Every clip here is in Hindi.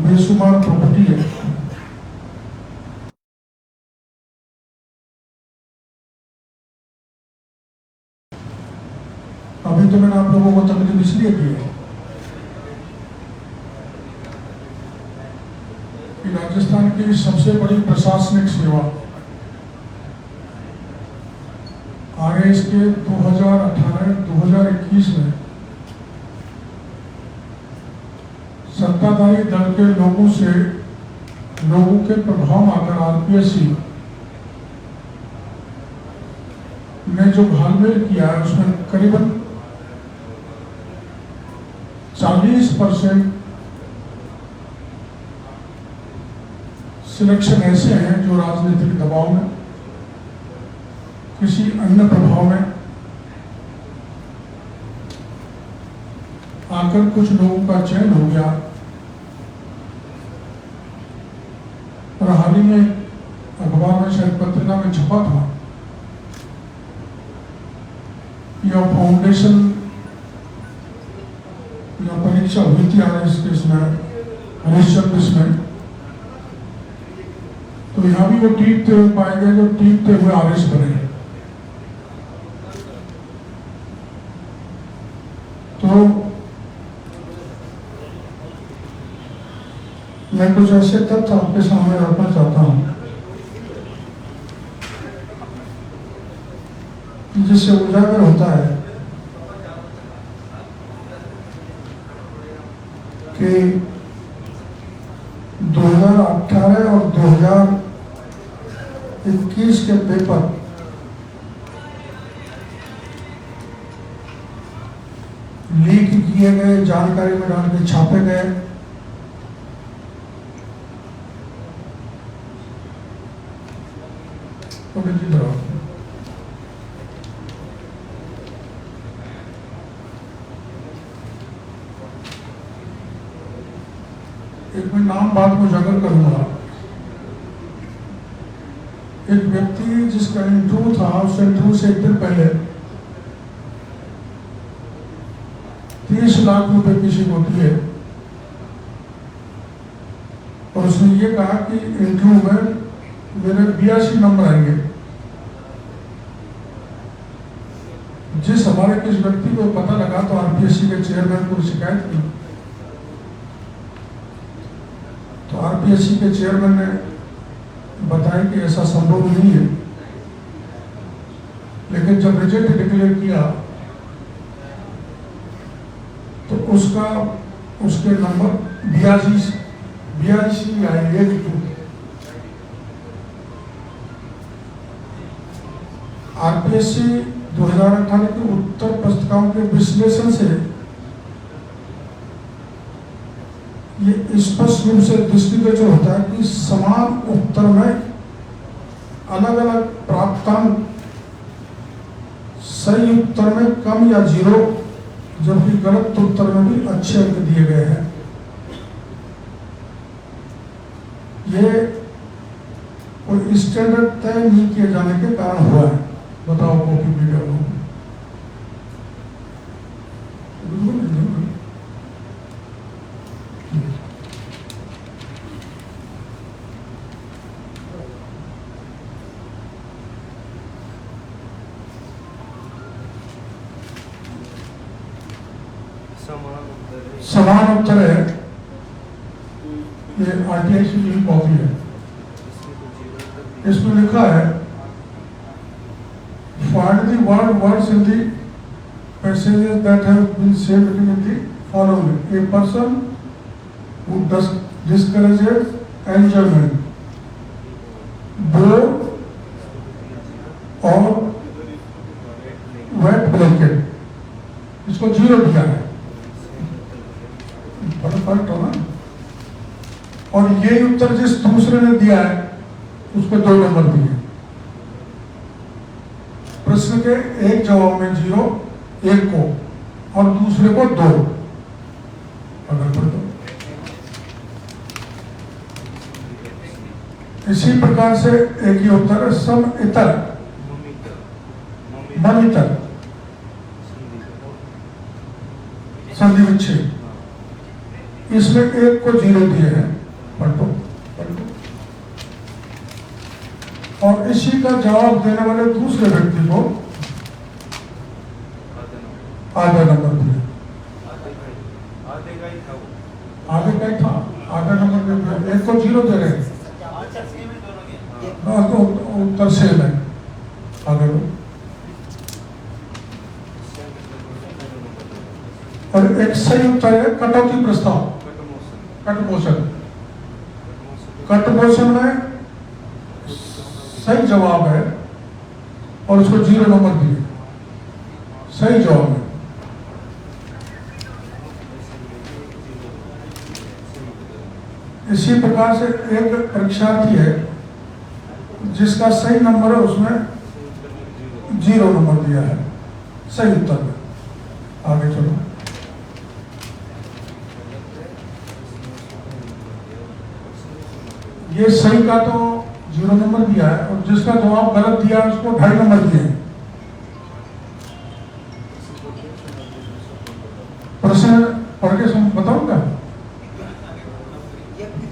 बेशुमार प्रॉपर्टी है। अभी तो मैंने आप लोगों को तकलीफ इसलिए दी है कि राजस्थान की सबसे बड़ी प्रशासनिक सेवा आगे इसके 2018-2021 में सत्ताधारी दल के लोगों के प्रभाव में आकर आरपीएससी ने जो घालमेल किया है उसमें करीबन 40% सिलेक्शन ऐसे हैं जो राजनीतिक दबाव में, किसी अन्य प्रभाव में आकर कुछ लोगों का चयन हो गया। और हाल ही में अखबार में शायद पत्रिका में छपा था, यह फाउंडेशन या परीक्षा हुई थी हरिश्चंद्र में, तो यहाँ भी वो टीकते हुए पाए गए जो टीकते हुए आदेश बने। तो मैं कुछ ऐसे तथ्य आपके सामने रखना चाहता हूं जिससे उजागर होता है कि 2018 और 2021 के पेपर लीक किए गए, जानकारी में डाल के छापे गए। एक मैं नाम बात को उजागर करूंगा। एक व्यक्ति जिसका इंटरव्यू था, उस इंटरव्यू से एक दिन पहले 30 लाख रुपए की सिक्योरिटी है और उसने ये कहा कि इंटरव्यू में मेरे 82 नंबर आएंगे। जिस हमारे किस व्यक्ति को पता लगा तो आरपीएससी के चेयरमैन को शिकायत की, तो आरपीएससी के चेयरमैन ने बताया कि ऐसा संभव नहीं है। लेकिन जब रिजल्ट डिक्लेयर किया तो उसके नंबर 82 आए। आरपीएससी 2018 के उत्तर पुस्तिकाओं के विश्लेषण से ये स्पष्ट रूप से दृष्टिगोचर होता है कि समान उत्तर में अलग अलग प्राप्तांक, सही उत्तर में कम या 0, जबकि गलत उत्तर में भी अच्छे अंक दिए गए हैं। ये कोई स्टैंडर्ड तय नहीं किए जाने के कारण हुआ है। बताओ कॉपी मीडिया को समान उत्तर है। ये आरटीआई की कॉपी है। इसमें लिखा है find the words in the passages that have been said in the following: a person who discourages enjoyment, blow or wet blanket, इसको 0 दिया है। बड़ा फर्क हो ना। और ये उत्तर जिस दूसरे ने दिया है उसको 2 नंबर दिए। प्रश्न के एक जवाब में 0 एक को और दूसरे को 2 अगर पढ़ दो। इसी प्रकार से एक ही उत्तर है सम इतर ममितर संधि विच्छेद। इसमें एक को 0 दिए हैं, पलटो पलटो। और इसी का जवाब देने वाले दूसरे व्यक्ति को आधा नंबर दिया। आगे का ही था, आधा नंबर दिया, एक को 0 दे रहे हैं। तो उत्तर सेम है। आगे और एक सही उत्तर है कटौती प्रस्ताव, कट मोशन। कट मोशन में सही जवाब है और उसको 0 नंबर दिए, सही जवाब है। इसी प्रकार से एक परीक्षार्थी है जिसका सही नंबर है, उसमें 0 नंबर दिया है, सही उत्तर में। आगे चलो। ये सही का तो 0 नंबर दिया है और जिसका जवाब गलत दिया है उसको 2.5 नंबर दिए। प्रश्न पढ़ के बताऊंगा।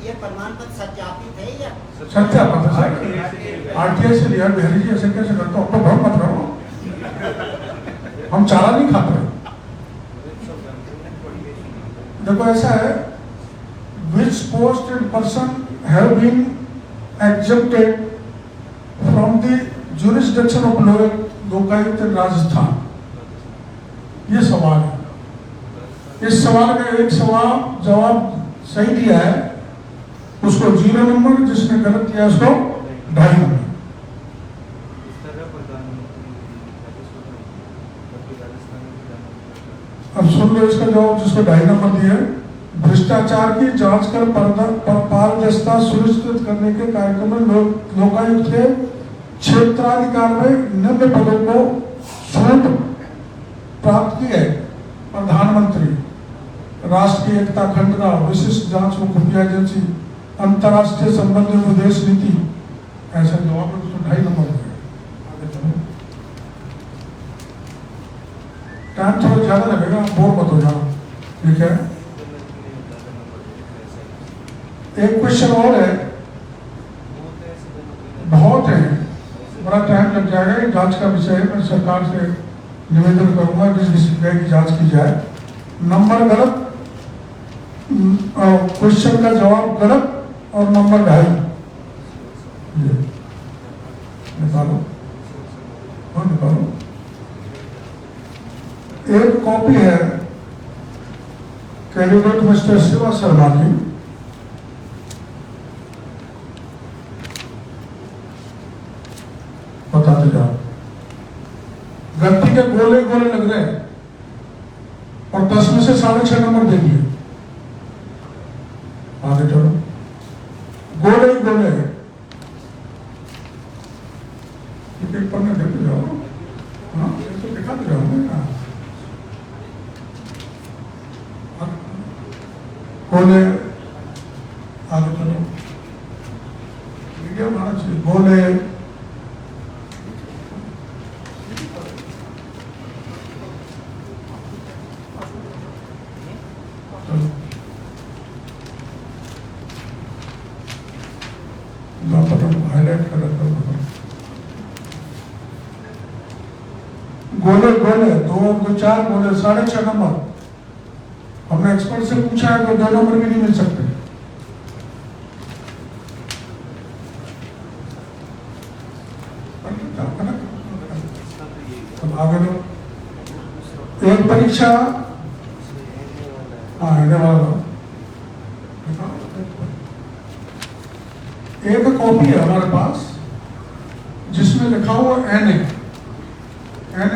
ये प्रमाण पत्र सत्यापित है या सत्यापित है? आरटीआई से लिया। बिहारी जी ऐसे कैसे करते हो? अब तो भ्रम मत रहो, हम चारा नहीं खाते। देखो ऐसा है, which post and person have been exempted from the jurisdiction of Lokayukta in Rajasthan, ये सवाल है। इस सवाल का एक सवाल जवाब सही दिया है, उसको 0 नंबर, जिसने गलत दिया उसको 2.5 नंबर। अब सुन लो इसका जवाब, जिसको 2.5 नंबर दिया। भ्रष्टाचार की जांच कर पारदर्शिता सुनिश्चित करने के कार्यक्रम में लोकायुक्त के क्षेत्राधिकार में निम्न पदों को छूट प्राप्त की है। प्रधानमंत्री, राष्ट्र की एकता अखंडता, विशिष्ट जांच व खुफिया एजेंसी, अंतर्राष्ट्रीय संबंध एवं विदेश नीति। ऐसा जवाब है, उसको 2.5 नंबर दिया। टाइम थोड़ा ज्यादा लगेगा, बोर मत हो जाओ, ठीक है। एक क्वेश्चन और है, बहुत है, बड़ा टाइम लग जाएगा, ये जांच का विषय है। मैं सरकार से निवेदन करूंगा कि इस विषय की जांच की जाए। नंबर गलत, क्वेश्चन का जवाब गलत और नंबर 2.5। निकालो, हाँ निकालो। एक कॉपी है कैंडिडेट मिस्टर शिवा शर्मा की, बताते जाओ। गलती के गोले गोले लग रहे हैं और 10 में से 6.5 नंबर दे दिए। आगे चलो, गोले ही गोले हैं। पेपर में देखते जाओ, हाँ तो दिखाते जाओ ना। गोले, आगे चलो, वीडियो बनाना चाहिए। गोले, हाईलाइट कर रखा हूं। गोले गोले 2 2 4 गोले 6.5 नंबर। हमने एक्सपर्ट से पूछा है तो 2 नंबर भी नहीं मिल सकते। आगे लो, एक परीक्षा, हाँ एक कॉपी है हमारे पास जिसमें लिखा हुआ N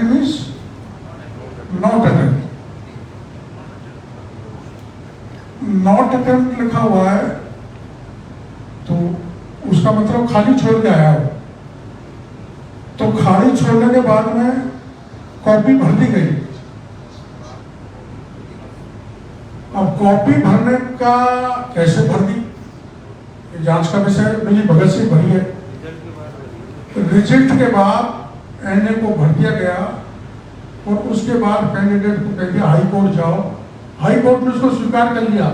means not attempt. Not attempt लिखा हुआ है तो उसका मतलब खाली छोड़ के आया हो। तो खाली छोड़ने के बाद में कॉपी भर दी गई। अब कॉपी भरने का कैसे भर दी, जांच का विषय मेरी भगत से भरी है। रिजल्ट के बाद एनए को भर दिया गया और उसके बाद कैंडिडेट को कह दिया हाई कोर्ट जाओ। हाई कोर्ट ने उसको स्वीकार कर लिया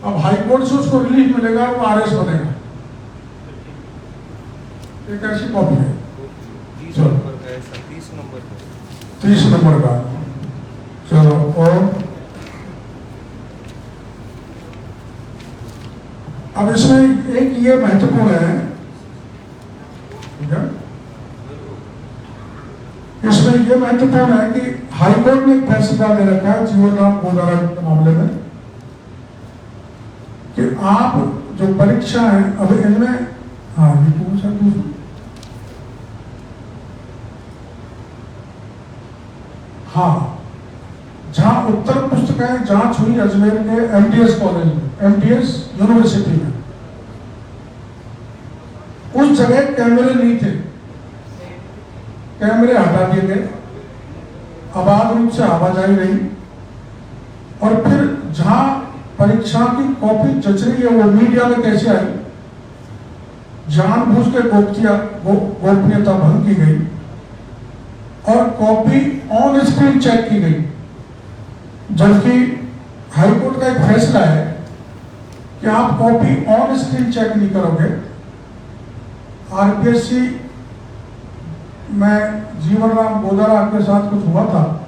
अब हाई कोर्ट से उसको रिलीफ मिलेगा, वो आरएस बनेगा। एक ऐसी कॉपी है 30 नंबर का है सर, 30 नंबर का। 30 नंबर का। चलो, और अब इसमें एक ये महत्वपूर्ण है, ठीक है, इसमें ये महत्वपूर्ण है कि हाईकोर्ट ने एक फैसला दे रखा है जीवन राम गोदारा के मामले में कि आप जो परीक्षा है, अब इनमें, हाँ ये कौन सा दूसरा, हाँ, जहां उत्तर पुस्तिकाएं जांच हुई अजमेर के एमडीएस कॉलेज में, एमडीएस यूनिवर्सिटी में, उस जगह कैमरे नहीं थे, कैमरे हटा दिए गए, अबाध रूप से आवाजाही रही, और फिर जहां परीक्षा की कॉपी जच रही है वो मीडिया में कैसे आई, जानबूझ के गोपनीयता भंग की गई और कॉपी ऑन स्क्रीन चेक की गई, जबकि हाईकोर्ट का एक फैसला है कि आप कॉपी ऑन स्क्रीन चेक नहीं करोगे। आरपीएससी में जीवन राम गोदारा के साथ कुछ हुआ था,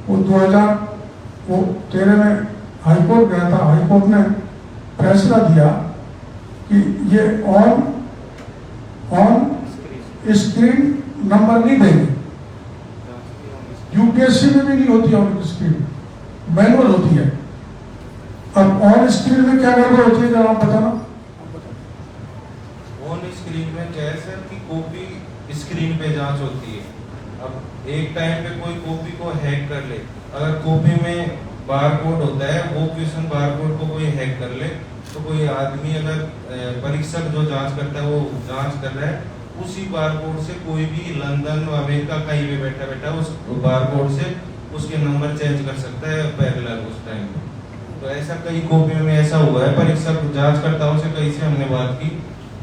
वो 2013 में हाईकोर्ट गया था, हाईकोर्ट ने फैसला दिया कि ये ऑन स्क्रीन नंबर नहीं देंगे। यूपीएससी में भी नहीं होती ऑन स्क्रीन, मैनुअल होती है। अब ऑन स्क्रीन में क्या गड़बड़ होती है, जरा आप बताना। ऑन स्क्रीन में क्या है सर कि कॉपी स्क्रीन पे जांच होती है। अब एक टाइम पे कोई कॉपी को हैक कर ले, अगर कॉपी में बारकोड होता है, वो क्वेश्चन बारकोड को कोई हैक कर ले, तो कोई आदमी अगर परीक्षक जो जांच करता है वो जांच कर रहा है, उसी बारकोड से कोई भी लंदन अमेरिका कहीं भी बैठा बैठा उस बारकोड से उसके नंबर चेंज कर सकता है पैरेलल उस टाइम। तो ऐसा कई कॉपियों में ऐसा हुआ है। परीक्षक जांचकर्ताओं से कई से हमने बात की,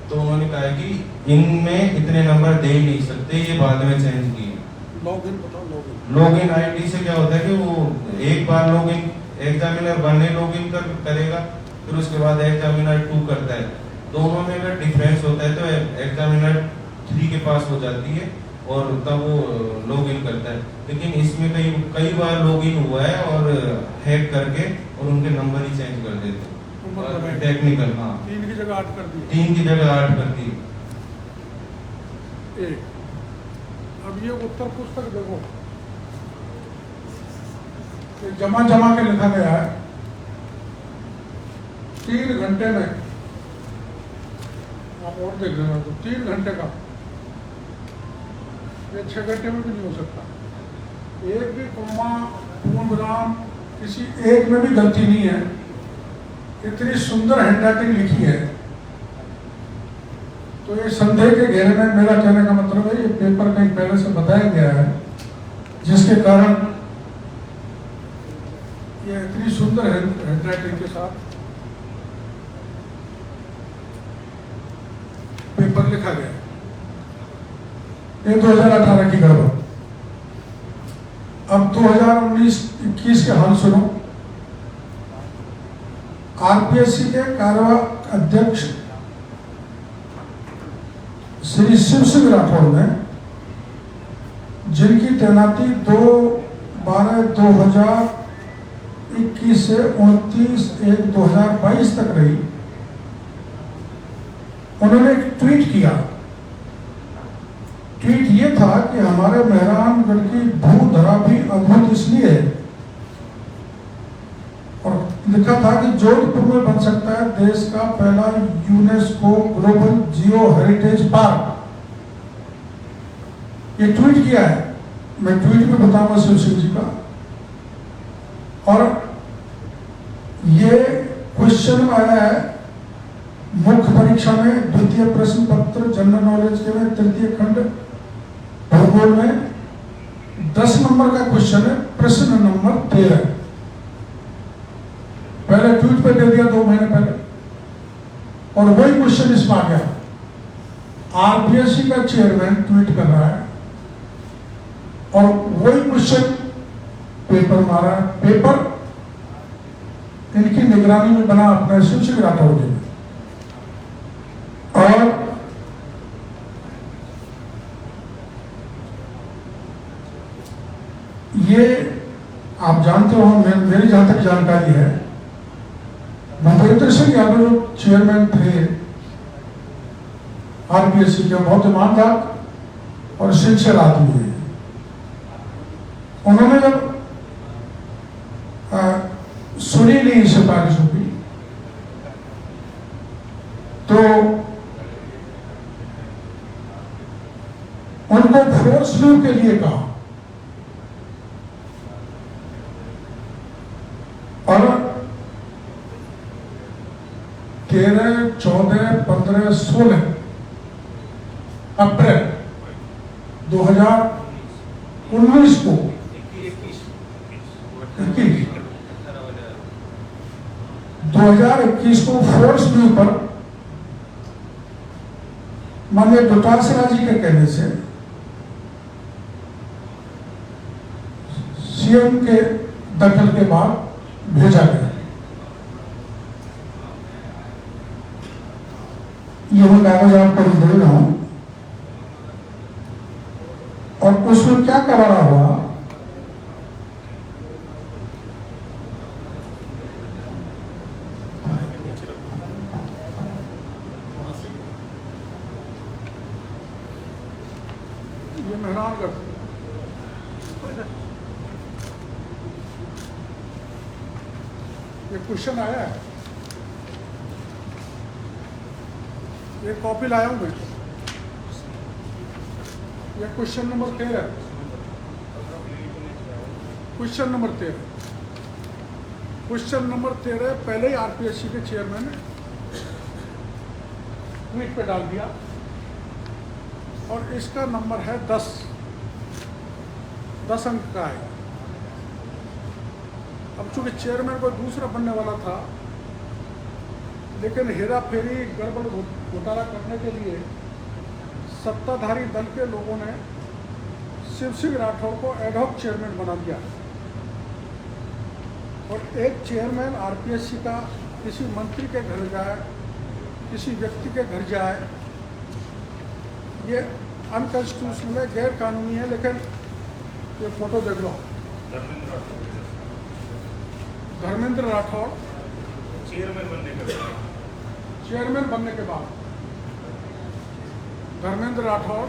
तो उन्होंने कहा कि इनमें इतने नंबर दे ही नहीं सकते, ये बाद में चेंज किए। लॉगिन आईडी से क्या होता है कि वो एक बार लॉगिन एग्जामिनर 1 ने लॉगिन करेगा, फिर उसके बाद एग्जामिनर 2 करता है, दोनों में अगर डिफरेंस होता है तो एग्जामिनर 3 के पास हो जाती है और तब वो लॉगिन करता है। लेकिन इसमें कई बार लॉगिन हुआ है और हैक करके और उनके नंबर ही चेंज कर देते हैं टेक्निकल। हाँ, 3 की जगह 8 कर दी, 3 की जगह 8 कर दी। अब ये उत्तर पुस्तक देखो, ये जमा के लिखा गया है 3 घंटे में, आप और देख लेना, तो 3 घंटे का, ये 6 घंटे में भी नहीं हो सकता। एक भी कॉमा पूर्ण विराम किसी एक में भी गलती नहीं है। इतनी सुंदर हैंडराइटिंग लिखी है, तो ये संदेह के घेरे में, मेरा कहने का मतलब है ये पेपर कहीं पहले से बताया गया है, जिसके कारण ये इतनी सुंदर हैंडराइटिंग के साथ पेपर लिखा गया। ये 2018 की गड़बड़। अब 2019-21 के हाल सुनो। आरपीएससी के कार्यवाहक अध्यक्ष श्री शिव सिंह राठौड़ ने, जिनकी तैनाती 2/12/2021 से 29/1/2022 तक रही, उन्होंने एक ट्वीट किया। ट्वीट ये था कि हमारे मेहरानगढ़ की भूधरा भी अद्भुत इसलिए है, और लिखा था कि जोधपुर में बन सकता है देश का पहला UNESCO global geo heritage park. ये ट्वीट किया है, मैं ट्वीट में बताऊंगा शिव सिंह जी का। और ये क्वेश्चन आया है मुख्य परीक्षा में, द्वितीय प्रश्न पत्र जनरल नॉलेज के में, तृतीय खंड भूगोल में 10 नंबर का क्वेश्चन है, प्रश्न नंबर 13। पहले ट्वीट पे दे दिया 2 महीने पहले, और वही क्वेश्चन इसमें आ गया। आरपीएससी का चेयरमैन ट्वीट कर रहा है और वही क्वेश्चन पेपर मारा है। पेपर इनकी निगरानी में बना अपना शिव सिंह राठौर जी। और ये आप जानते हो, मेरी जहां तक जानकारी है, भूपेंद्र सिंह यादव जो चेयरमैन थे आरपीएससी के, बहुत ईमानदार और सिंसियर आदमी है। उन्होंने जब सुनी नहीं सिफारिशों की, तो उनको फोर्स लीव के लिए कहा और 13, 14, 15, 16 अप्रैल 2019 को 2021 को फोर्स लीव पर माननीय डोटासरा जी के कहने से सीएम के दखल के बाद भेजा गया। ये मैं कागज आपको दे रहा हूं और उसमें क्या करारा हुआ, ये मेहरानगढ़ ये क्वेश्चन आया है, ये कॉपी लाया हूं मैं। ये question number 13, question number 13, question number 13 पहले ही आरपीएससी के चेयरमैन ने ट्वीट पे डाल दिया और इसका नंबर है 10 अंक का है। अब चूंकि चेयरमैन को दूसरा बनने वाला था, लेकिन हेरा फेरी गड़बड़ घोटाला करने के लिए सत्ताधारी दल के लोगों ने शिव सिंह राठौर को एडहॉक चेयरमैन बना दिया। और एक चेयरमैन आरपीएससी का किसी मंत्री के घर जाए, किसी व्यक्ति के घर जाए, ये अनकॉन्स्टिट्यूशनल है, गैर कानूनी है। लेकिन ये फोटो देख लो, धर्मेंद्र राठौर चेयरमैन बनने के बाद धर्मेंद्र राठौर,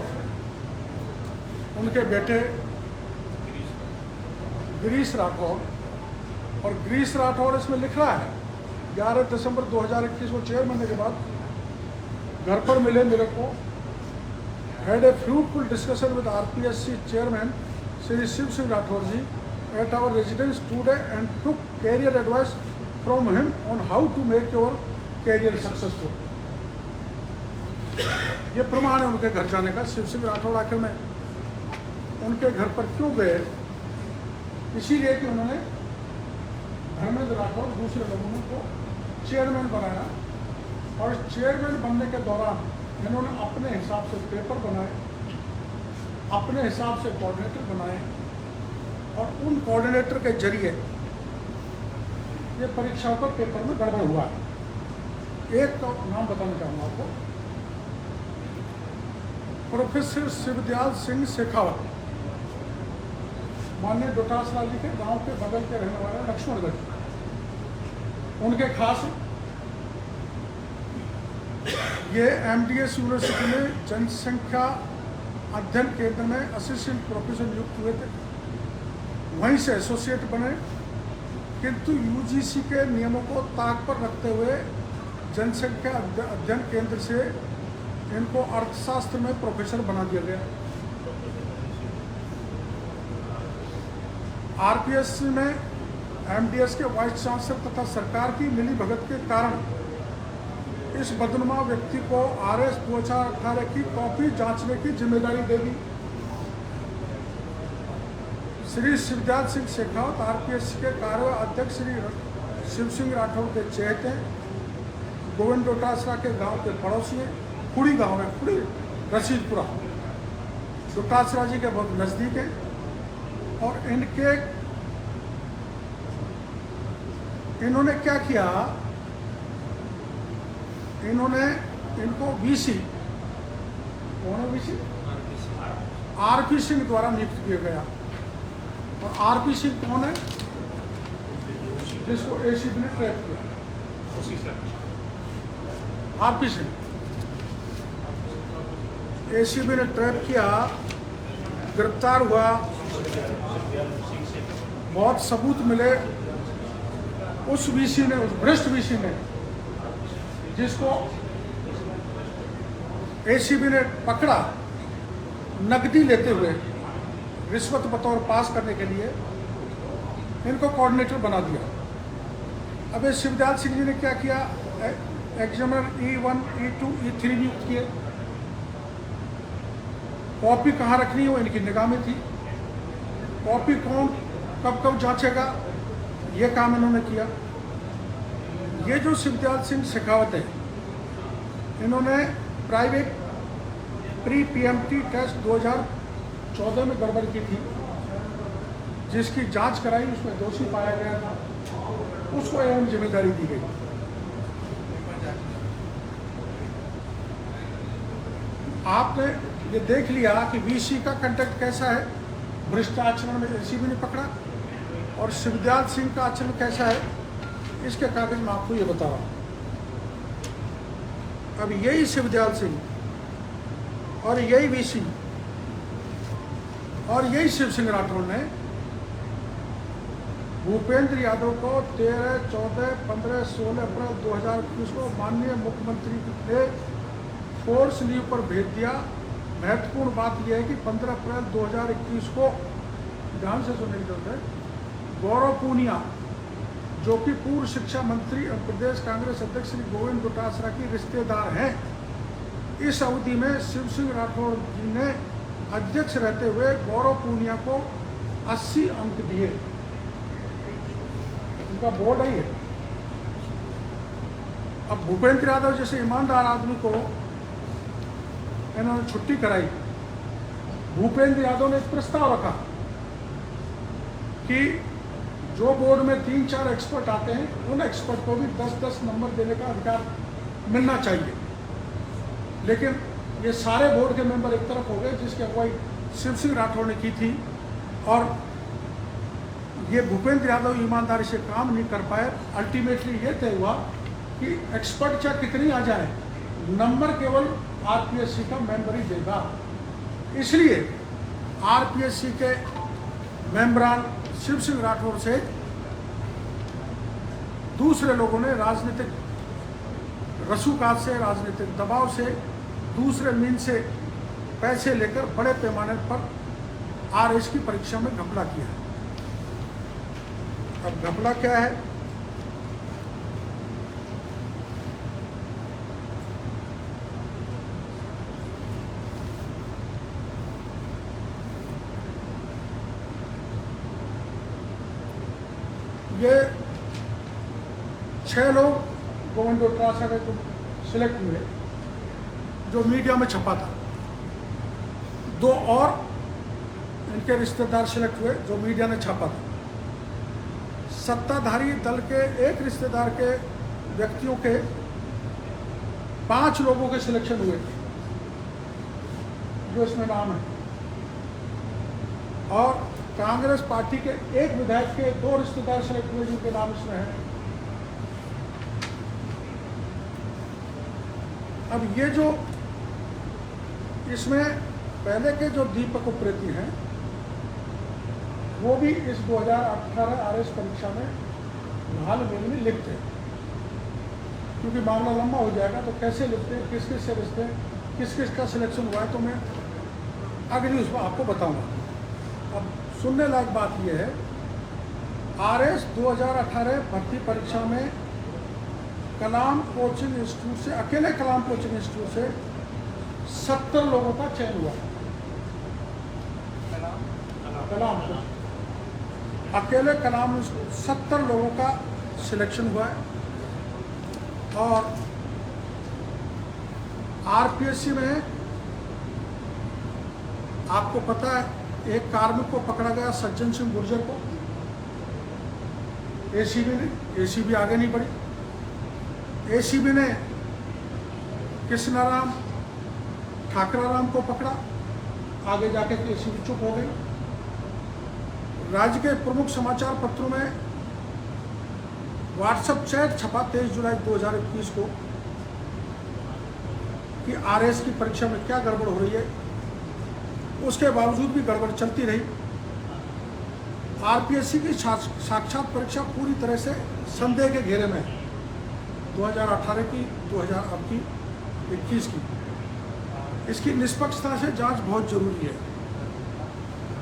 उनके बेटे गिरीश राठौर, और गिरीश राठौर इसमें लिख रहा है 11 दिसंबर 2021 को चेयरमैन बनने के बाद घर पर मिले मेरे को, had a fruitful discussion with RPSC chairman Shri Shiv Singh Rathore ji at our residence today and took career advice from him on how to make your career successful। ये प्रमाण है उनके घर जाने का। शिव सिंह राठौर आखिर में उनके घर पर क्यों गए, इसीलिए कि उन्होंने धर्मेंद्र राठौर दूसरे लोगों को चेयरमैन बनाया, और चेयरमैन बनने के दौरान इन्होंने अपने हिसाब से पेपर बनाए, अपने हिसाब से कोऑर्डिनेटर बनाए, और उन कोऑर्डिनेटर के जरिए ये परीक्षाओं का पेपर में गड़बड़ हुआ है। एक तो नाम बताना चाहूँगा आपको, प्रोफेसर शिवदयाल सिंह शेखावत, माननीय डोटासरा जी के गांव के बगल के रहने वाले लक्ष्मणगढ़, उनके खास ये एमडीएस यूनिवर्सिटी में जनसंख्या अध्ययन केंद्र में असिस्टेंट प्रोफेसर नियुक्त हुए थे, वहीं से एसोसिएट बने, किंतु यूजीसी के नियमों को ताक पर रखते हुए जनसंख्या अध्ययन केंद्र से इनको अर्थशास्त्र में प्रोफेसर बना दिया गया। आरपीएससी में एमडीएस के वाइस चांसलर तथा सरकार की मिलीभगत के कारण इस बदनुमा व्यक्ति को आरएस 2018 की कॉपी जांचने की जिम्मेदारी दे दी। श्री शिवदयाल सिंह शेखावत आरपीएससी के कार्यवाहक अध्यक्ष श्री शिव सिंह राठौर के चहेते गोविंद डोटासरा के गांव के पड़ोसी हैं। खुड़ी गांव है, खुड़ी रशीदपुरा, डोटासरा जी के बहुत नज़दीक है, और इनके इन्होंने क्या किया, इन्होंने इनको वीसी, कौन है वीसी? आरपी सिंह द्वारा नियुक्त किया गया। और आरपी सिंह कौन है? जिसको एसीबी ने ट्रैप किया, आरपी सिंह। एसीबी ने ट्रैप किया, गिरफ्तार हुआ, बहुत सबूत मिले। उस वीसी ने, उस भ्रष्ट वीसी ने, जिसको एसीबी ने पकड़ा नकदी लेते हुए रिश्वत बतौर पास करने के लिए, इनको कोऑर्डिनेटर बना दिया। अब इस शिवदयाल सिंह जी ने क्या किया, एग्जामिनर E1, E2, E3 नियुक्त किए। कॉपी कहाँ रखनी है वो इनकी निगाह में थी। कॉपी कौन कब कब जांचेगा, ये काम इन्होंने किया। ये जो शिवदयाल सिंह शेखावत है, इन्होंने प्राइवेट प्री PMT टेस्ट 2014 में गड़बड़ की थी, जिसकी जांच कराई, उसमें दोषी पाया गया था, उसको एवं जिम्मेदारी दी गई। आपने ये देख लिया कि वीसी का कंटेक्ट कैसा है, भ्रष्टाचार में एसीबी ने पकड़ा, और शिवदयाल सिंह का आचरण कैसा है, इसके कागज मैं आपको ये बता रहा हूँ। अब यही शिवदयाल सिंह और यही वीसी और यही शिव सिंह राठौर ने भूपेंद्र यादव को 13, 14, 15, 16 अप्रैल 2021 को माननीय मुख्यमंत्री ने फोर्स लीव पर भेज दिया। महत्वपूर्ण बात यह है कि 15 अप्रैल 2021 को, ध्यान से सुनने की जरूरत है, गौरव पूनिया, जो कि पूर्व शिक्षा मंत्री और प्रदेश कांग्रेस अध्यक्ष श्री गोविंद डोटासरा की रिश्तेदार हैं, इस अवधि में शिव सिंह राठौर जी ने अध्यक्ष रहते हुए गौरव पूनिया को 80 अंक दिए। उनका बोर्ड है ये। अब भूपेंद्र यादव जैसे ईमानदार आदमी को इन्होंने छुट्टी कराई। भूपेंद्र यादव ने एक प्रस्ताव रखा कि जो बोर्ड में 3-4 एक्सपर्ट आते हैं, उन एक्सपर्ट को भी 10-10 नंबर देने का अधिकार मिलना चाहिए। लेकिन ये सारे बोर्ड के मेंबर एक तरफ हो गए, जिसकी अगुवाई शिव सिंह राठौर ने की थी, और ये भूपेंद्र यादव ईमानदारी से काम नहीं कर पाए। अल्टीमेटली ये तय हुआ कि एक्सपर्ट चाहे कितनी आ जाए, नंबर केवल आरपीएससी का मेंबर ही देगा। इसलिए आरपीएससी के मेंबरान शिव सिंह राठौर से दूसरे लोगों ने राजनीतिक रसूखात से, राजनीतिक दबाव से, दूसरे मीन से पैसे लेकर बड़े पैमाने पर RS की परीक्षा में घपला किया। अब घपला क्या है, ये 6 लोग गोविंद डोटासरा के सिलेक्ट हुए, जो मीडिया में छपा था। 2 और इनके रिश्तेदार सिलेक्ट हुए, जो मीडिया ने छापा था। सत्ताधारी दल के एक रिश्तेदार के व्यक्तियों के 5 लोगों के सिलेक्शन हुए थे, जो इसमें नाम है। और कांग्रेस पार्टी के एक विधायक के 2 रिश्तेदार सेलेक्ट हुए, जिनके नाम इसमें है। अब ये जो इसमें पहले के जो दीपक उप्रेती हैं, वो भी इस 2018 RS परीक्षा में हाल में लिखते हैं, क्योंकि मामला लंबा हो जाएगा तो कैसे लिखते हैं, किस किस से रिश्ते हैं, किस किस का सिलेक्शन हुआ है, तो मैं अगली उसमें आपको बताऊंगा। अब सुनने लायक बात यह है, RS 2018 भर्ती परीक्षा में कलाम कोचिंग इंस्टीट्यूट से, अकेले कलाम कोचिंग इंस्टीट्यूट से 70 लोगों का चयन हुआ। कलाम अकेले कलाम 70 लोगों का सिलेक्शन हुआ है। और आरपीएससी में आपको पता है, एक कार्मिक को पकड़ा गया, सज्जन सिंह गुर्जर को एसीबी आगे नहीं बढ़ी। एसीबी ने कृष्णाराम ठाकराराम को पकड़ा, आगे जाके एसीबी चुप हो गई। राज्य के प्रमुख समाचार पत्रों में व्हाट्सएप चैट छपा 23 जुलाई 2021 को कि आरएस की परीक्षा में क्या गड़बड़ हो रही है। उसके बावजूद भी गड़बड़ चलती रही। आरपीएससी की साक्षात परीक्षा पूरी तरह से संदेह के घेरे में 2018 की 2021 की। इसकी निष्पक्षता से जांच बहुत जरूरी है।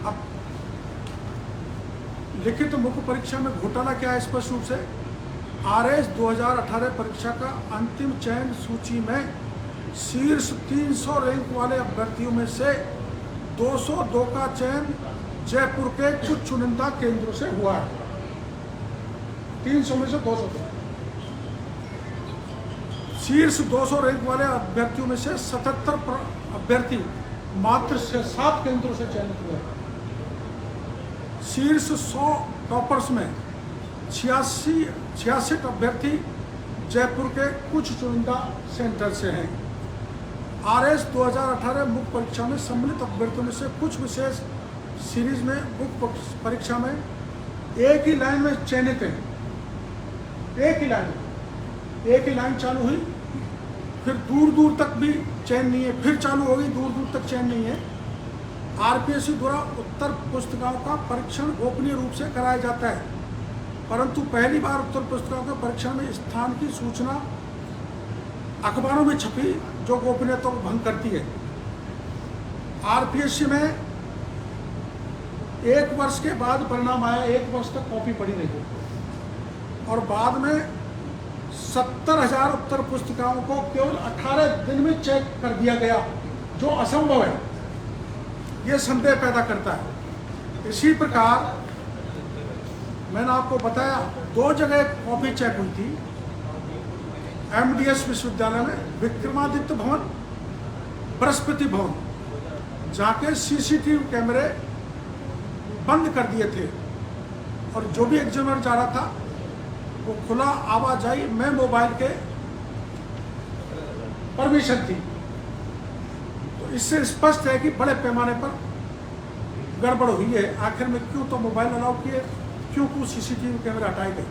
अब लिखित मुख्य परीक्षा में घोटाला क्या है? स्पष्ट रूप से आरएस 2018 परीक्षा का अंतिम चयन सूची में शीर्ष 300 रैंक वाले अभ्यर्थियों में से 202 का चयन जयपुर के कुछ चुनिंदा केंद्रों से हुआ है। 300 में से 202। शीर्ष 200 रैंक वाले अभ्यर्थियों में से 77 अभ्यर्थी मात्र 7 केंद्रों से चयनित हुए। शीर्ष 100 टॉपर्स में 66 अभ्यर्थी जयपुर के कुछ चुनिंदा सेंटर से हैं। आरएस 2018 मुख्य परीक्षा में सम्मिलित अभ्यर्थियों में से कुछ विशेष सीरीज में मुख्य परीक्षा में एक ही लाइन में चयनित हैं। एक ही लाइन चालू हुई, फिर दूर दूर तक भी चयन नहीं है, फिर चालू हो गई, दूर दूर तक चयन नहीं है। आरपीएससी द्वारा उत्तर पुस्तिकाओं का परीक्षण गोपनीय रूप से कराया जाता है, परंतु पहली बार उत्तर पुस्तिकाओं के परीक्षण में स्थान की सूचना अखबारों में छपी जो गोपनीयता को भंग करती है। आरपीएससी में 1 वर्ष के बाद परिणाम आया, 1 वर्ष तक कॉपी पड़ी रही और बाद में 70,000 उत्तर पुस्तिकाओं को केवल 18 दिन में चेक कर दिया गया, जो असंभव है। ये संदेह पैदा करता है। इसी प्रकार मैंने आपको बताया 2 जगह कॉपी चेक हुई थी। एमडीएस विश्वविद्यालय में विक्रमादित्य भवन, बृहस्पति भवन, जहाँ के सीसीटीवी कैमरे बंद कर दिए थे और जो भी एग्जामिनर जा रहा था वो खुला आवाजाही में मोबाइल के परमिशन थी। तो इससे स्पष्ट है कि बड़े पैमाने पर गड़बड़ हुई है। आखिर में क्यों तो मोबाइल अलाउ किए, क्यों कुछ सीसीटीवी कैमरे हटाए गए।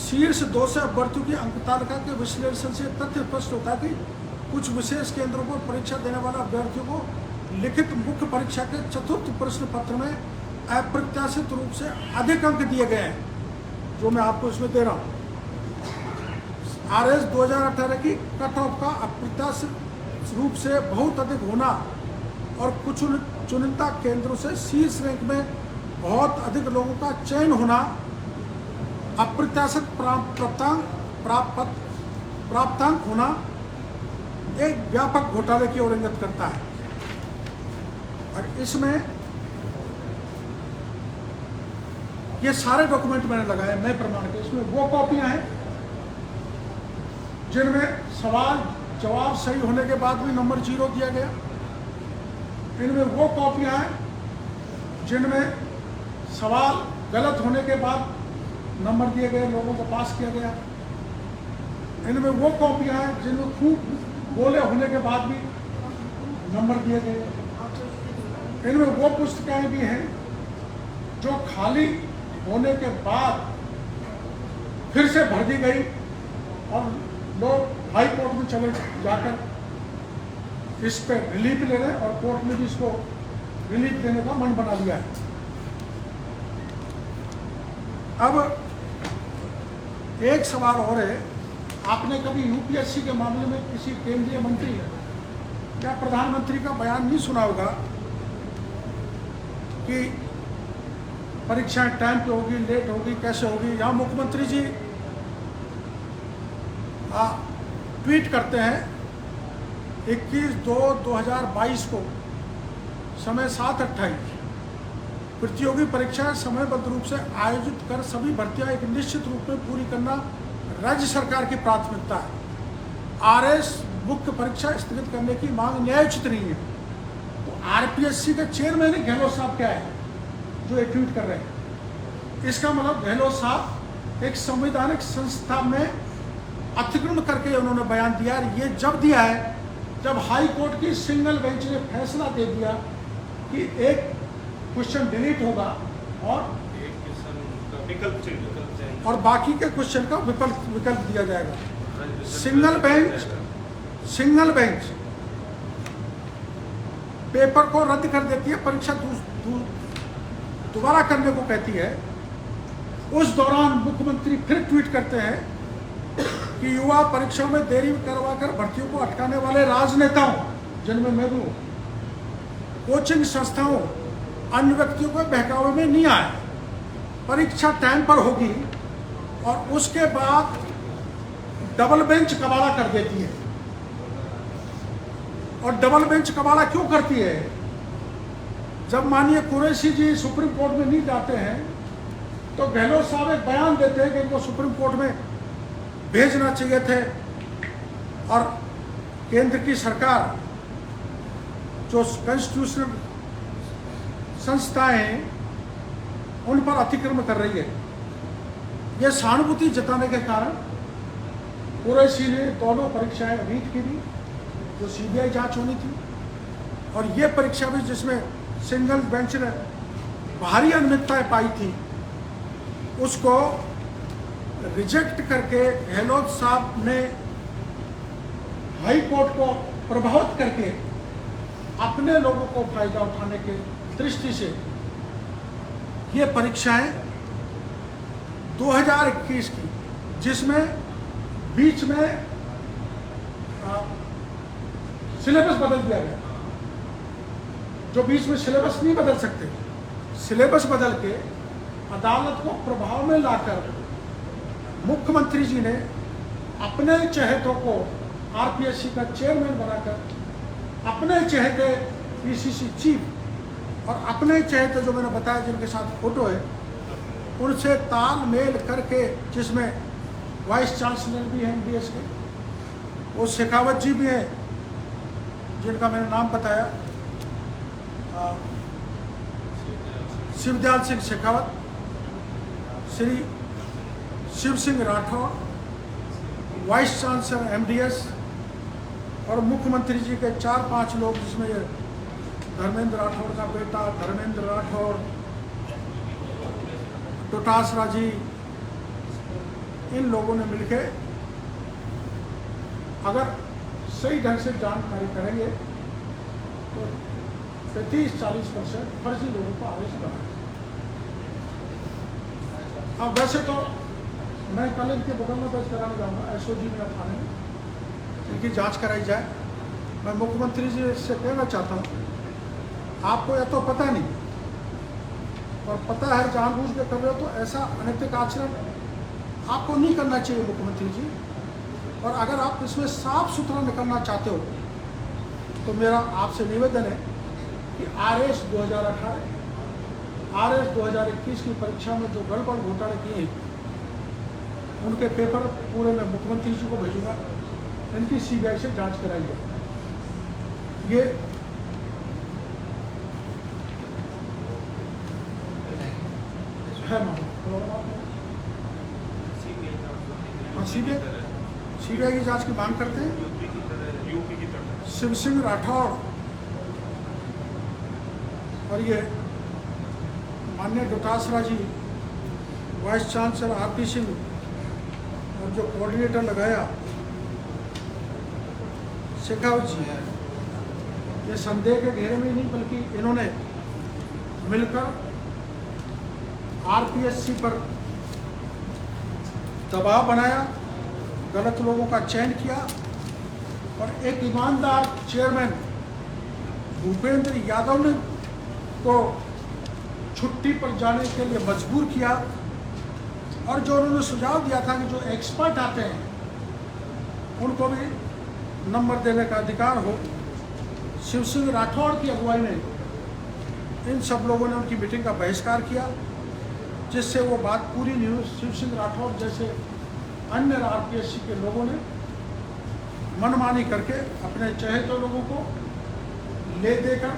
शीर्ष 2 से अभ्यर्थियों की अंक तालिका के विश्लेषण से तथ्य स्पष्ट होता है कि कुछ विशेष केंद्रों पर परीक्षा देने वाले अभ्यर्थियों को लिखित मुख्य परीक्षा के चतुर्थ प्रश्न पत्र में अप्रत्याशित रूप से अधिक अंक दिए गए हैं, जो मैं आपको इसमें दे रहा हूँ। आरएस 2018 की कट ऑफ का अप्रत्याशित रूप से बहुत अधिक होना और कुछ चुनिंदा केंद्रों से शीर्ष रैंक में बहुत अधिक लोगों का चयन होना अप्रत्याशित प्राप्तांक होना एक व्यापक घोटाले की ओर इंगित करता है। और इसमें ये सारे डॉक्यूमेंट मैंने लगाए नए प्रमाण के। इसमें वो कॉपियां हैं जिनमें सवाल जवाब सही होने के बाद भी नंबर 0 दिया गया। इनमें वो कॉपियां हैं जिनमें सवाल गलत होने के बाद नंबर दिए गए, लोगों को पास किया गया। इनमें वो कॉपियां हैं जिनमें खूब बोले होने के बाद भी नंबर दिए गए। इनमें वो पुस्तकें भी हैं जो खाली होने के बाद फिर से भर दी गई और लोग हाई कोर्ट में चले जाकर इस पे रिलीफ ले रहे और कोर्ट में भी इसको रिलीफ देने का मन बना लिया है। अब एक सवाल और है, आपने कभी यूपीएससी के मामले में किसी केंद्रीय मंत्री या प्रधानमंत्री का बयान नहीं सुना होगा कि परीक्षाएं टाइम पे होगी, लेट होगी, कैसे होगी। यहाँ मुख्यमंत्री जी ट्वीट करते हैं 21/2/2022 को समय 7:28 प्रतियोगी परीक्षाएं समयबद्ध रूप से आयोजित कर सभी भर्तियां एक निश्चित रूप में पूरी करना राज्य सरकार की प्राथमिकता है। आरएस मुख्य परीक्षा स्थगित करने की मांग न्यायोचित नहीं है। तो आरपीएससी के चेयरमैन गहलोत साहब क्या है जो ये ट्वीट कर रहे हैं? इसका मतलब गहलोत साहब एक संवैधानिक संस्था में अतिक्रमण करके उन्होंने बयान दिया। ये जब दिया है जब हाई कोर्ट की सिंगल बेंच ने फैसला दे दिया कि एक क्वेश्चन डिलीट होगा और बाकी के क्वेश्चन का विकल्प दिया जाएगा। सिंगल बेंच पेपर को रद्द कर देती है, परीक्षा दोबारा करने को कहती है। उस दौरान मुख्यमंत्री फिर ट्वीट करते हैं कि युवा परीक्षाओं में देरी करवाकर भर्तियों को अटकाने वाले राजनेताओं, जिनमें मैं भी हूं, कोचिंग संस्थाओं, अन्य व्यक्तियों को बहकावे में नहीं आए। परीक्षा टाइम पर होगी और उसके बाद डबल बेंच कबाड़ा कर देती है। और डबल बेंच कबाड़ा क्यों करती है? जब माननीय कुरैशी जी सुप्रीम कोर्ट में नहीं जाते हैं तो गहलोत साहब एक बयान देते हैं कि इनको सुप्रीम कोर्ट में भेजना चाहिए थे और केंद्र की सरकार जो कॉन्स्टिट्यूशनल संस्थाएं हैं उन पर अतिक्रमण कर रही है। यह सहानुभूति जताने के कारण कुरैशी ने दोनों परीक्षाएं रद्द की थी जो सीबीआई जांच होनी थी, और ये परीक्षा भी जिसमें सिंगल बेंच ने भारी अनियमितताएं पाई थी उसको रिजेक्ट करके गहलोत साहब ने हाई कोर्ट को प्रभावित करके अपने लोगों को फायदा उठाने के दृष्टि से ये परीक्षाएं 2021 की, जिसमें बीच में सिलेबस बदल दिया गया, जो बीच में सिलेबस नहीं बदल सकते, सिलेबस बदल के अदालत को प्रभाव में लाकर मुख्यमंत्री जी ने अपने चहेतों को आरपीएससी का चेयरमैन बनाकर अपने चहेते पीसीसी चीफ और अपने चहेते जो मैंने बताया जिनके साथ फोटो है उनसे तालमेल करके, जिसमें वाइस चांसलर भी हैं एमडीएस के, वो शेखावत जी भी हैं जिनका मैंने नाम बताया, Shivdayal Singh Shekhawat, Shri Shiv Singh Rathore, vice chancellor MDS और मुख्यमंत्री जी के 4-5 लोग, जिसमें ये धर्मेंद्र राठौर का बेटा धर्मेंद्र राठौर, डोटासरा जी, इन लोगों ने मिलकर अगर सही ढंग से जानकारी करेंगे तो 30-40% फर्जी लोगों को आदेश बनाए। अब वैसे तो मैं कल इनके बगल में दर्ज कराने जाऊँगा एसओजी में थाने में, इनकी जांच कराई जाए। मैं मुख्यमंत्री जी से कहना चाहता हूँ, आपको यह तो पता नहीं और पता है जानबूझ के कर रहे हो, तो ऐसा अनैतिक आचरण आपको नहीं करना चाहिए मुख्यमंत्री जी। और अगर आप इसमें साफ सुथरा निकलना चाहते हो तो मेरा आपसे निवेदन है कि आरएस 2018, आरएस 2021 की परीक्षा में जो गड़बड़ घोटाले किए हैं उनके पेपर पूरे मैं मुख्यमंत्री जी को भेजूंगा, इनकी सीबीआई से जांच कराई जाए। ये है सीबीआई की जांच की मांग करते हैं। शिव सिंह राठौर और ये माननीय डोटासरा जी, वाइस चांसलर आरपी सिंह और जो कोऑर्डिनेटर लगाया शेखावत जी, ये संदेह के घेरे में नहीं बल्कि इन्होंने मिलकर आरपीएससी पर दबाव बनाया, गलत लोगों का चयन किया और एक ईमानदार चेयरमैन भूपेंद्र यादव ने को छुट्टी पर जाने के लिए मजबूर किया। और जो उन्होंने सुझाव दिया था कि जो एक्सपर्ट आते हैं उनको भी नंबर देने का अधिकार हो, शिव सिंह राठौर की अगुवाई में इन सब लोगों ने उनकी मीटिंग का बहिष्कार किया, जिससे वो बात पूरी नहीं हुई। शिव सिंह राठौर जैसे अन्य आरपीएससी के लोगों ने मनमानी करके अपने चहेते लोगों को ले देकर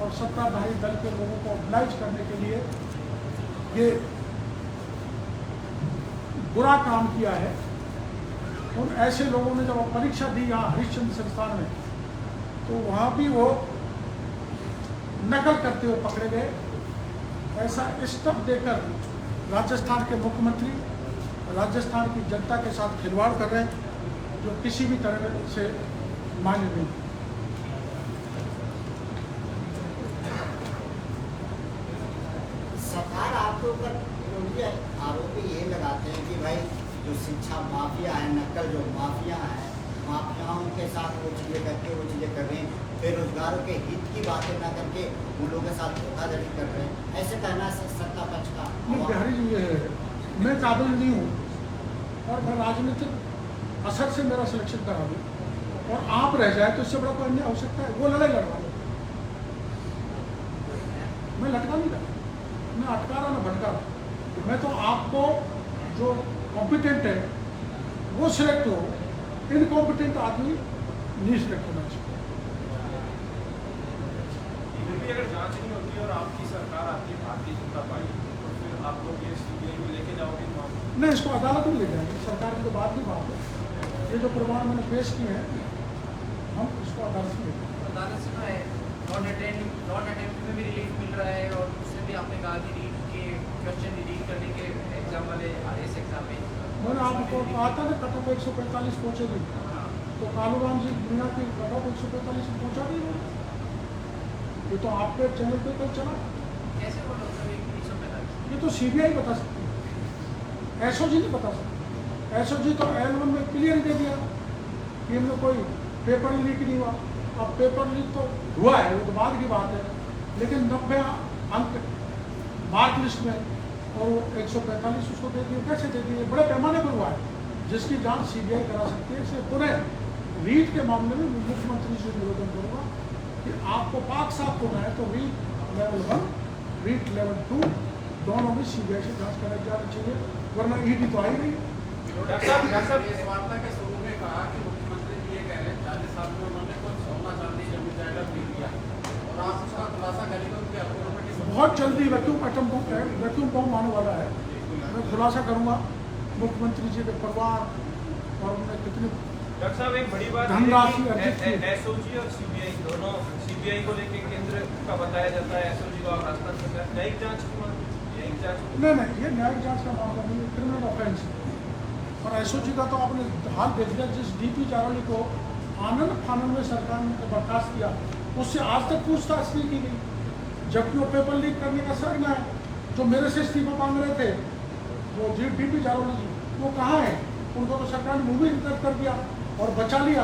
और सत्ताधारी दल के लोगों को ऑब्लाइज करने के लिए ये बुरा काम किया है, उन ऐसे लोगों ने जब परीक्षा दी यहाँ हरिश्चंद्र संस्थान में, तो वहाँ भी वो नकल करते हुए पकड़े गए। ऐसा स्टेप देकर राजस्थान के मुख्यमंत्री राजस्थान की जनता के साथ खिलवाड़ कर रहे हैं, जो किसी भी तरह से मान्य नहीं। सरकार आपके ऊपर विरोधी आरोप ये लगाते हैं कि भाई जो शिक्षा माफिया है, नकल जो माफिया है, माफियाओं के साथ वो चीज़ें करके वो चीज़ें कर रहे हैं, बेरोजगारों के हित की बातें ना करके उन लोगों के साथ धोखाधड़ी कर रहे हैं, ऐसे कहना है सत्ता पक्ष का। बिहारी जी, ये है, मैं काबिल नहीं हूँ और मैं राजनीतिक असर से मेरा सिलेक्शन करा दूँ और आप रह जाए तो इससे बड़ा कोई अन्याय हो सकता है। वो लड़ाई लड़वा लो, मैं लटका नहीं रहा, मैं अटका रहा ना भटका रहा। मैं तो आपको जो कॉम्पिटेंट है वो सिलेक्ट हो, इनकॉम्पिटेंट आदमी नहीं सिलेक्ट होना चाहिए। अगर जांच नहीं होती और आपकी सरकार आती है भारतीय जनता पार्टी, तो फिर आप लोग ये सीबीआई में लेके जाओगे? नहीं, इसको अदालत में ले जाएंगे, सरकार की तो बात नहीं बात है। ये जो प्रमाण मैंने पेश किए हैं, हम इसको अदालत में ले जाएंगे। अदालत से है नॉन अटेम्प्ट में भी रिलीफ मिल रहा है और उससे भी आपने कहा कि रीट के क्वेश्चन रीड करने के एग्जाम वाले आरएस एग्जाम में मैंने आपको कहा था ना कट ऑफ 145 पहुँचेगी, तो कालूराम जी दुनिया की कट ऑफ 145 में पहुँचा दी। ये तो आपके चैनल पे कल चला। कैसे बोलो सर 145? ये तो सीबीआई बता सकती है, एसओजी नहीं बता सकती। एसओजी तो L1 में क्लियर दे दिया कि इनमें कोई पेपर लीक नहीं हुआ। अब पेपर लीक तो हुआ है, वो तो बाद की बात है, लेकिन 90 अंक मार्क लिस्ट में और वो 145 उसको दे दिए। कैसे दे दिए? बड़े पैमाने पर हुआ है, जिसकी जांच सीबीआई करा सकती है। इसलिए पूरे रीट के मामले में मुख्यमंत्री से निवेदन करूँगा कि आपको पाक साफ होना है तो रीट लेवल 1, रीट लेवल 2 दोनों में सीबीआई से जांच कराई जानी चाहिए, वरना ईडी तो आई नहीं। डॉक्टर साहब, इस वार्ता के शुरू में कहा कि मुख्यमंत्री जी ये कह रहे हैं 40 साल में उन्होंने कुछ सोना चांदी जमीन जायदाद नहीं दिया और आप उसका खुलासा करेंगे उनके अप्रोच में। बहुत जल्दी वैक्यूम बम आने वाला है। मैं खुलासा करूँगा मुख्यमंत्री जी के परिवार और उन्हें कितनी डॉक्टर साहब, एक बड़ी बात धनराशि अर्जित की। एसओजी और सीबीआई दोनों, सीबीआई को लेकर केंद्र का बताया जाता है, एसओजी को आप राजस्थान सरकार न्यायिक जांच की मांग, न्यायिक जांच। नहीं, ये न्यायिक जांच का मामला नहीं है, क्रिमिनल ऑफेंस। और एसओजी का तो आपने हाल देख लिया, जिस डीपी जारौली को आनंद फानंद में सरकार ने बर्खास्त किया, उससे आज तक पूछताछ नहीं की गई, जबकि वो पेपर लीक करने का सरगना है। जो मेरे से इस्तीफा मांग रहे थे वो डीपी जारौली जी, वो कहाँ है? उनको तो सरकार ने मूवी इंटर कर दिया और बचा लिया।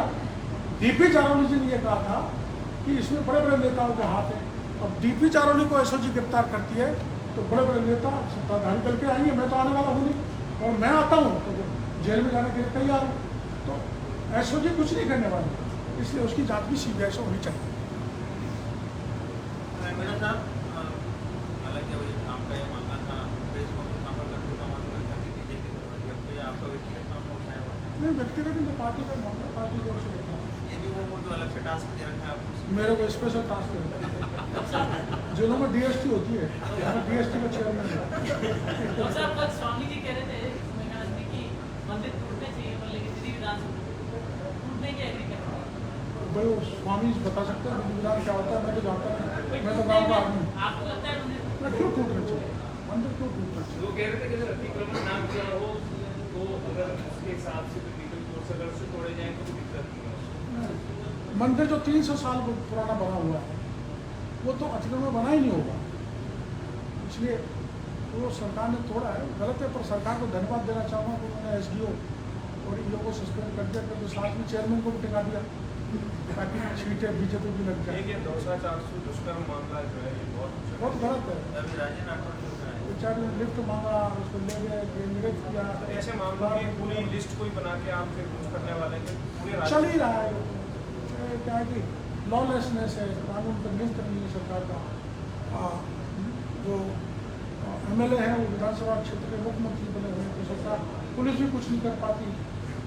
डीपी जारौली जी ने यह कहा था कि इसमें बड़े बड़े नेताओं के हाथ है। अब डीपी जारौली को एसओजी गिरफ्तार करती है तो बड़े बड़े नेता सत्ताधारी करके आएंगे। मैं तो आने वाला हूँ नहीं, और मैं आता हूँ तो जेल में जाने के लिए तैयार हूँ। तो एसओजी कुछ नहीं करने वाली, इसलिए उसकी जांच भी सीबीआई से होनी चाहिए। मैडम साहब, हालांकि आपका ये मामला था, प्रेस कॉन्फ्रेंस का मामला था कि बीजेपी को आपका व्यक्तिगत मामला उठाया हुआ है। नहीं, व्यक्तिगत नहीं, पार्टी का मामला, पार्टी की ओर से होता है। ये भी वो जो अलग से टास्क दे रखा है आपको? मेरे को स्पेशल टास्क है, जिलों में डीएसटी होती है, मैं डीएसटी का चेयरमैन हूँ। स्वामी जी कह रहे थे कि मंदिर टूटने चाहिए, लेकिन विधि विधान टूटने की एग्री कर रहे हैं। भाई वो स्वामी जी बता सकते हैं विधि विधान क्या होता है, मैं तो जानता नहीं, मैं तो गाँव का आदमी हूँ। आपको लगता है मंदिर मैं क्यों टूटना चाहिए? मंदिर क्यों टूटना चाहिए? वो कह रहे थे कि अगर अतिक्रमण ना किया हो तो अगर उसके हिसाब से लीगल कोर्स अगर उससे तोड़े जाए तो दिक्कत नहीं है। मंदिर जो 300 साल पुराना बना हुआ है वो तो अतिक्रमण बना ही नहीं होगा, इसलिए वो सरकार ने तोड़ा है, गलत है। पर सरकार को धन्यवाद देना चाहूँगा कि उन्होंने एसडीओ और ईओ को सस्पेंड कर दिया, क्योंकि साथ में चेयरमैन को भी टिका दिया ताकि सीटें बीजेपी भी लग जाए। देखिए 200-400 दुष्कर्म मामला जो है ये बहुत गलत है। अभी राजन राठौर जो है बेचारे ने लिफ्ट मांगा, उसको ले गए, निगत किया। ऐसे मामलों की पूरी लिस्ट कोई बना के आप फिर कुछ करने वाले हैं पूरे चल ही रहा है। क्या है कि लॉलेसनेस है, कानून पर नियंत्रण नहीं है सरकार का। जो एमएलए हैं वो विधानसभा क्षेत्र के मुख्यमंत्री बने हुए हैं, तो सरकार पुलिस भी कुछ नहीं कर पाती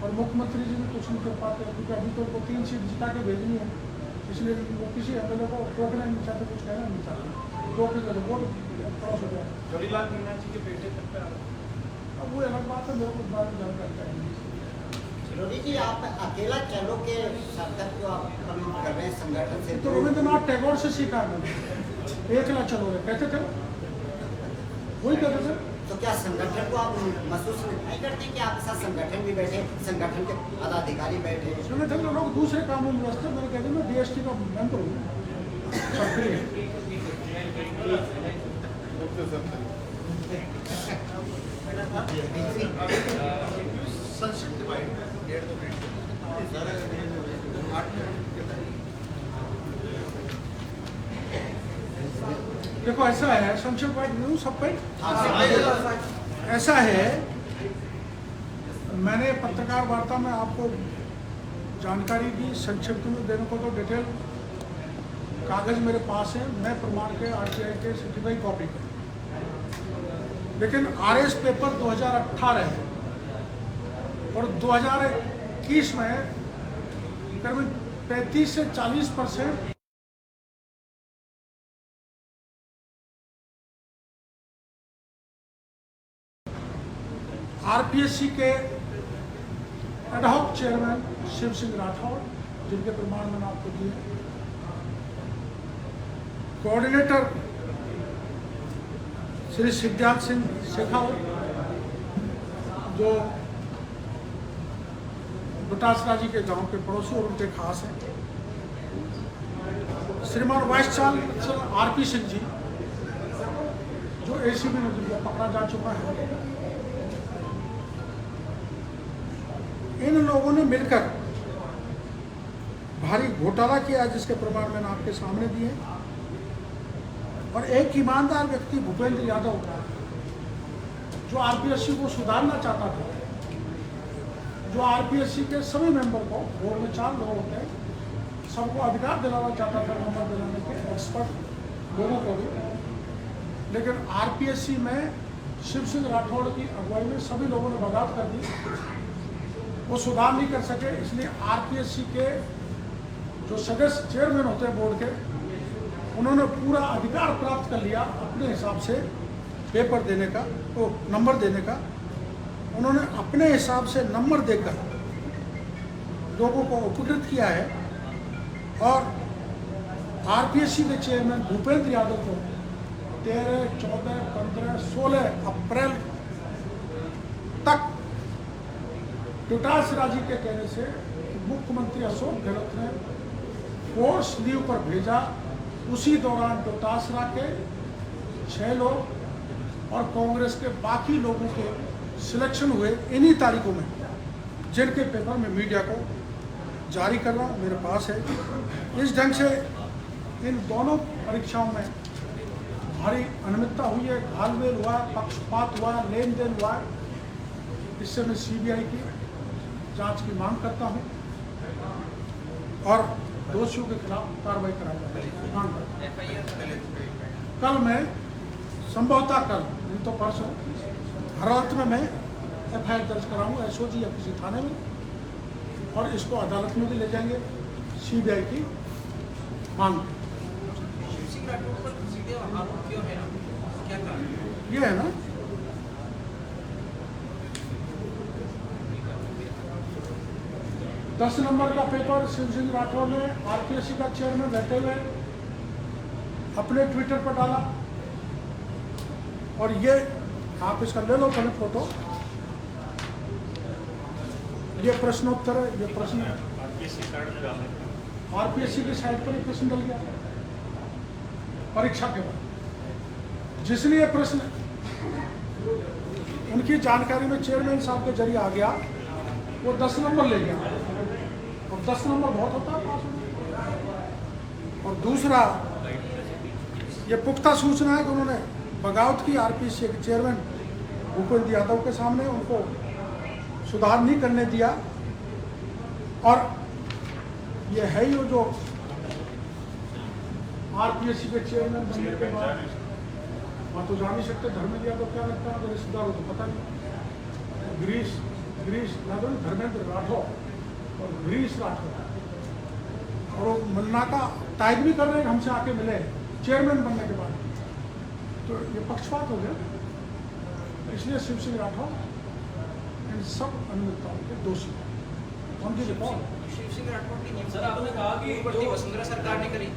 और मुख्यमंत्री जी भी कुछ नहीं कर पाते, क्योंकि अभी तो उनको 3 सीट जिता के भेजनी है, इसलिए वो किसी एमएलए को टोकना नहीं चाहते, कुछ कहना नहीं चाहते, टोक के वोट क्रॉस हो जाए। जवाहरलाल मीना जी के बेटे तक पे अब वो अलग बात है, मेरे को बारे में जानकारी चाहिए। रोडी जी, आप अकेला चलो के शब्द को आप कम कर रहे हैं संगठन से, तो रविंद्रनाथ टैगोर से सीखा है मैंने, एकला चलो रे कहते थे, वही कहते थे। तो क्या संगठन को आप महसूस नहीं करते कि आपके साथ संगठन भी बैठे, संगठन के पदाधिकारी बैठे? संगठन के लोग दूसरे कामों में व्यस्त है, मैंने कहते मैं DST का मेंबर हूँ, सक्रिय। देखो ऐसा है, संक्षिप्त न्यूज सब पे ऐसा है, मैंने पत्रकार वार्ता में आपको जानकारी दी, संक्षिप्त में देने को तो डिटेल कागज मेरे पास है, मैं प्रमाण के RTI के सर्टिफाइड कॉपी पे, लेकिन RS पेपर 2018 है और 2021 में करीब 35 से 40% RPSC के एडहॉक चेयरमैन शिव सिंह राठौड़, जिनके प्रमाण मैंने आपको दिए, कोऑर्डिनेटर श्री सिद्धार्थ सिंह शेखावत, जो बटासरा जी के गांव के पड़ोसी और उनके खास हैं, श्रीमान vice chancellor RP Singh ji, जो ACB में जिनको पकड़ा जा चुका है, इन लोगों ने मिलकर भारी घोटाला किया, जिसके प्रमाण मैंने आपके सामने दिए। और एक ईमानदार व्यक्ति भूपेंद्र यादव, जो RPSC को सुधारना चाहता था, जो RPSC के सभी मेंबर को, बोर्ड में 4 लोग होते हैं, सबको अधिकार दिलाना चाहता था, नंबर दिलाने के, एक्सपर्ट लोगों को भी, लेकिन RPSC में शिव सिंह राठौड़ की अगुवाई में सभी लोगों ने बगावत कर दी, वो सुधार नहीं कर सके। इसलिए RPSC के जो सदस्य चेयरमैन होते हैं बोर्ड के, उन्होंने पूरा अधिकार प्राप्त कर लिया अपने हिसाब से पेपर देने का, तो नंबर देने का। उन्होंने अपने हिसाब से नंबर देकर लोगों को उपकृत किया है और RPSC के चेयरमैन भूपेंद्र यादव को 13, 14, 15, 16 अप्रैल तक डोटासरा जी के कहने से मुख्यमंत्री अशोक गहलोत ने कोर्स लीव पर भेजा। उसी दौरान डोटासरा के 6 लोग और कांग्रेस के बाकी लोगों के सिलेक्शन हुए इन्हीं तारीखों में, जिनके पेपर में मीडिया को जारी करना मेरे पास है। इस ढंग से इन दोनों परीक्षाओं में भारी अनियमितता हुई है, घालमेल हुआ, पक्षपात हुआ, लेन देन हुआ। इससे मैं CBI की जांच की मांग करता हूं और दोषियों के खिलाफ कार्रवाई कराई जाए। कल मैं संभवतः कल नहीं तो परसों हालत में मैं FIR दर्ज कराऊंगा SOG या किसी थाने में, और इसको अदालत में भी ले जाएंगे CBI की मांग। ये है ना, दस नंबर का पेपर शिव सिंह राठौड़ ने RPSC का चेयरमैन रहते हुए अपने ट्विटर पर डाला, और ये आप इसका ले लो पहले फोटो, ये प्रश्नोत्तर है, ये प्रश्न RPSC की साइट पर एक प्रश्न डल गया परीक्षा के बाद, जिसने ये प्रश्न उनकी जानकारी में चेयरमैन साहब के जरिए आ गया, वो 10 नंबर ले गया, और 10 नंबर बहुत होता है पास होने। और दूसरा ये पुख्ता सूचना है कि उन्होंने बगावत की RPSC के चेयरमैन भूपेंद्र यादव के सामने, उनको सुधार नहीं करने दिया। और ये है ही जो RPSC के चेयरमैन बनने के बाद वहाँ तो जान नहीं सकते, धर्मेंद्र यादव क्या लगता है, अगर रिश्तेदार हो तो पता नहीं। गिरीश यादव, धर्मेंद्र राठौर और गिरीश राठौर, और वो मिलना का तायद भी कर रहे हैं, हमसे आके मिले चेयरमैन बनने के बाद, तो ये पक्षपात हो गया। इसलिए शिव सिंह राठौर इन सब अनियमितताओं के दोषी हैं। On the record. Shiv Singh Rathore की सर आपने कहा कि जो वसुंधरा सरकार ने करी,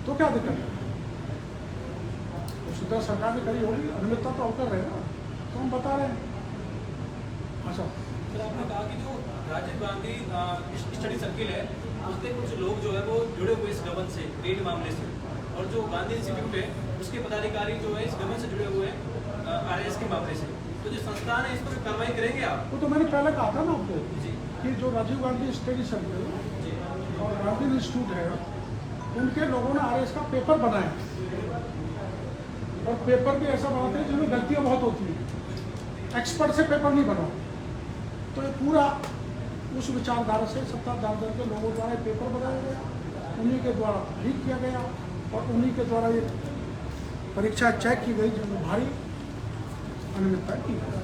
तो क्या दिक्कत है? वसुंधरा सरकार ने करी होगी, अनियमितता तो अब कर रहे हैं ना, तो हम बता रहे हैं। अच्छा, सर आपने कहा कि जो राजीव गांधी स्टडी सर्किल है उसके कुछ लोग जो है वो जुड़े हुए इस गबन से, रेड मामले से, और जो गांधी इंस्टीट्यूट है उसके पदाधिकारी जो है इस गबन से जुड़े हुए हैं RIS के मामले से, तो जो संस्थान है इस पर कार्रवाई करेंगे आप? वो तो मैंने पहले कहा था ना आपको जी कि जो राजीव गांधी स्टडी सर्किल जी और गांधी इंस्टीट्यूट है, उनके लोगों ने RIS का पेपर बनाया, और पेपर भी ऐसा बनाते हैं जिसमें गलतियाँ बहुत होती हैं, एक्सपर्ट से पेपर नहीं बना। तो ये पूरा उस विचारधारा से सत्ताधारी के लोगों द्वारा ये पेपर बनाया गया, उन्हीं के द्वारा लीक किया गया, और उन्हीं के द्वारा ये परीक्षा चेक की गई जिसमें भारी अनियमितता की गई।